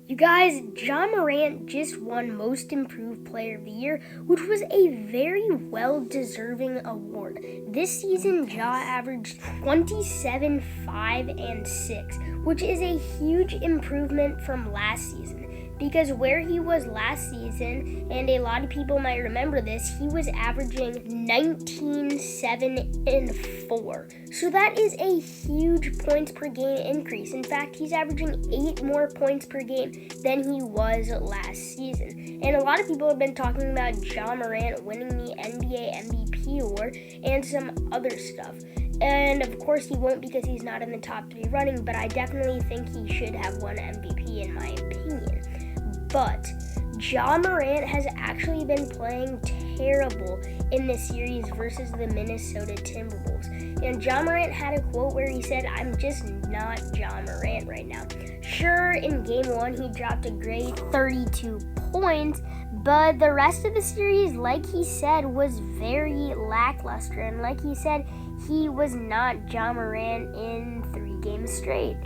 You guys, Ja Morant just won Most Improved Player of the Year, which was a very well-deserving award. This season, Ja averaged 27, 5, and 6, which is a huge improvement from last season. Because where he was last season, and a lot of people might remember this, he was averaging 19, 7, and 4. So that is a huge points per game increase. In fact, he's averaging 8 more points per game than he was last season. And a lot of people have been talking about Ja Morant winning the NBA MVP award and some other stuff. And of course he won't because he's not in the top 3 running, but I definitely think he should have won MVP in my opinion. But Ja Morant has actually been playing terrible in this series versus the Minnesota Timberwolves. And Ja Morant had a quote where he said, "I'm just not Ja Morant right now." Sure, in game 1 he dropped a great 32 points, but the rest of the series, like he said, was very lackluster. And like he said, he was not Ja Morant in 3 games straight.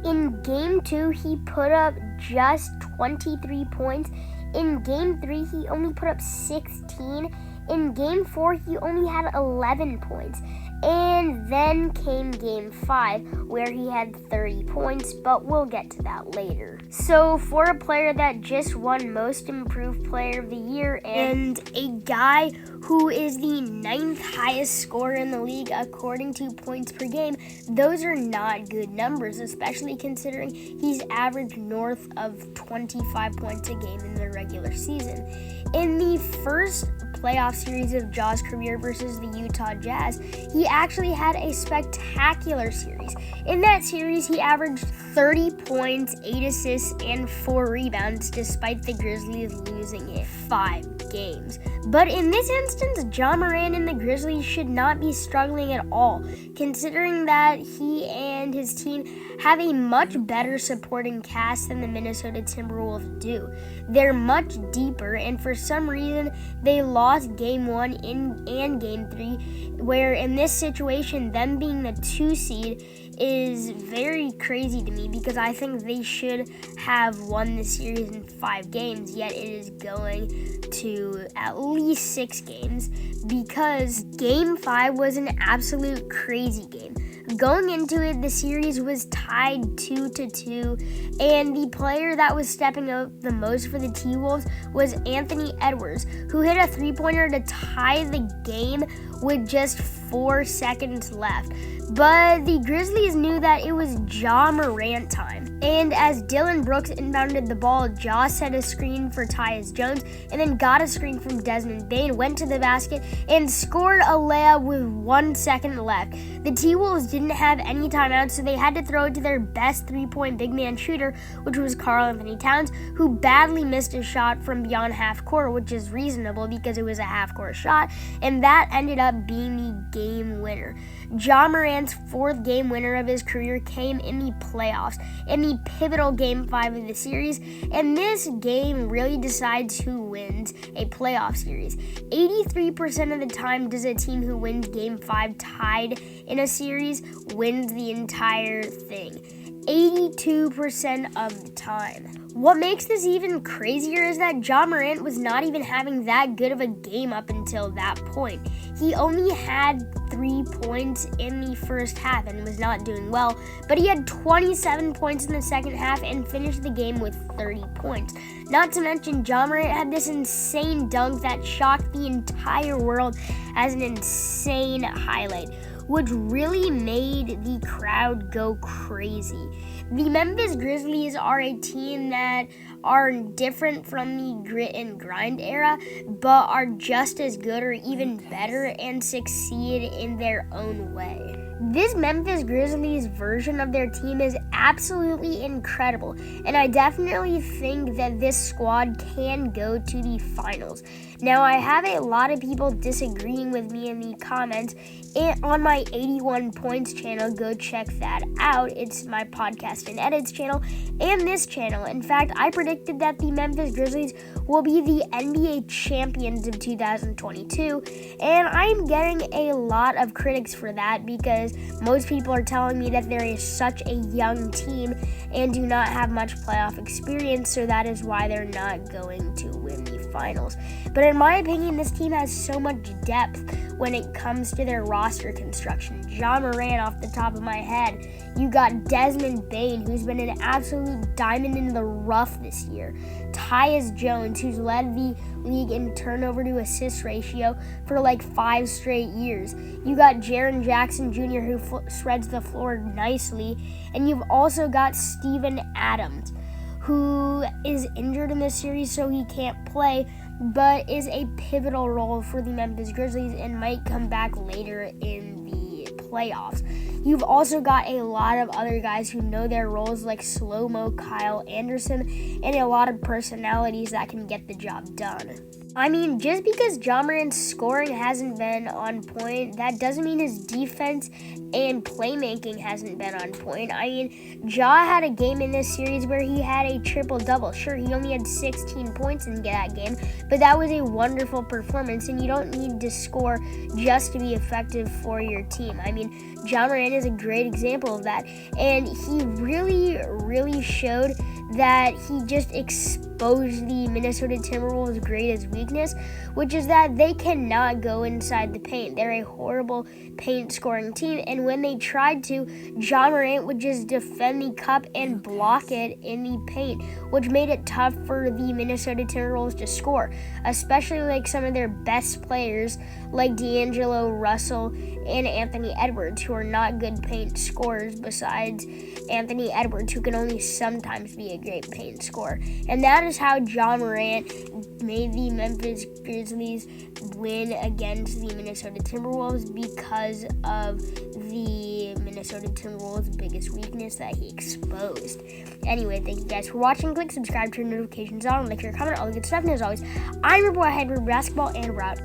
In Game 2, he put up just 23 points. In Game 3, he only put up 16. In Game 4, he only had 11 points. And then came Game 5, where he had 30 points, but we'll get to that later. So for a player that just won Most Improved Player of the Year and a guy who is the 9th highest scorer in the league according to points per game, those are not good numbers, especially considering he's averaged north of 25 points a game in the regular season. In the first playoff series of Ja's career versus the Utah Jazz, he actually had a spectacular series. In that series, he averaged 30 points, 8 assists, and 4 rebounds, despite the Grizzlies losing it 5 games. But in this instance, Ja Morant and the Grizzlies should not be struggling at all, considering that he and his team have a much better supporting cast than the Minnesota Timberwolves do. They're much deeper, and for some reason, they lost Game 1 and Game 3, where in this situation, them being the 2 seed is very crazy to me because I think they should have won the series in 5 games, yet it is going to at least 6 games because Game 5 was an absolute crazy game. Going into it, the series was tied 2-2, and the player that was stepping up the most for the T-Wolves was Anthony Edwards, who hit a 3-pointer to tie the game with just 4 seconds left. But the Grizzlies knew that it was Ja Morant time. And as Dillon Brooks inbounded the ball, Ja set a screen for Tyus Jones and then got a screen from Desmond Bane, went to the basket, and scored a layup with 1 second left. The T-Wolves didn't have any timeouts, so they had to throw it to their best 3-point big man shooter, which was Karl Anthony Towns, who badly missed a shot from beyond half court, which is reasonable because it was a half court shot, and that ended up being the game winner. Ja Morant's 4th game winner of his career came in the playoffs, in the pivotal Game 5 of the series, and this game really decides who wins a playoff series. 83% of the time does a team who wins Game 5 tied in a series wins the entire thing. 82% of the time. What makes this even crazier is that Ja Morant was not even having that good of a game up until that point. He only had 3 points in the first half and was not doing well, but he had 27 points in the second half and finished the game with 30 points. Not to mention, Ja Morant had this insane dunk that shocked the entire world as an insane highlight, which really made the crowd go crazy. The Memphis Grizzlies are a team that are different from the grit and grind era, but are just as good or even better and succeed in their own way. This Memphis Grizzlies version of their team is absolutely incredible, and I definitely think that this squad can go to the finals. Now, I have a lot of people disagreeing with me in the comments on my 81 Points channel. Go check that out. It's my podcast and edits channel and this channel. In fact, I predicted that the Memphis Grizzlies will be the NBA champions of 2022, and I'm getting a lot of critics for that because most people are telling me that there is such a young team and do not have much playoff experience, so that is why they're not going to win the finals. But in my opinion, this team has so much depth when it comes to their roster construction. Ja Morant off the top of my head. You got Desmond Bane, who's been an absolute diamond in the rough this year. Tyus Jones, who's led the league in turnover to assist ratio for like 5 straight years. You got Jaren Jackson Jr., who spreads the floor nicely. And you've also got Steven Adams, who is injured in this series, so he can't play, but is a pivotal role for the Memphis Grizzlies and might come back later in the playoffs. You've also got a lot of other guys who know their roles, like slow-mo Kyle Anderson, and a lot of personalities that can get the job done. I mean, just because Ja Morant's scoring hasn't been on point, that doesn't mean his defense and playmaking hasn't been on point. I mean, Ja had a game in this series where he had a triple-double. Sure, he only had 16 points in that game, but that was a wonderful performance, and you don't need to score just to be effective for your team. I mean, Ja Morant is a great example of that, and he really showed that he just exposed the Minnesota Timberwolves' greatest weakness, which is that they cannot go inside the paint. They're a horrible paint-scoring team, and when they tried to, Ja Morant would just defend the cup and block it in the paint, which made it tough for the Minnesota Timberwolves to score, especially like some of their best players like D'Angelo Russell and Anthony Edwards, who are not good paint scorers besides Anthony Edwards, who can only sometimes be a great paint scorer. And that is how Ja Morant made the Memphis Grizzlies win against the Minnesota Timberwolves, because of the Minnesota Timberwolves' biggest weakness that he exposed. Anyway, thank you guys for watching. Click subscribe, turn notifications on, like, share, comment, all the good stuff. And as always, I'm your boy Hyper Basketball, and we're out.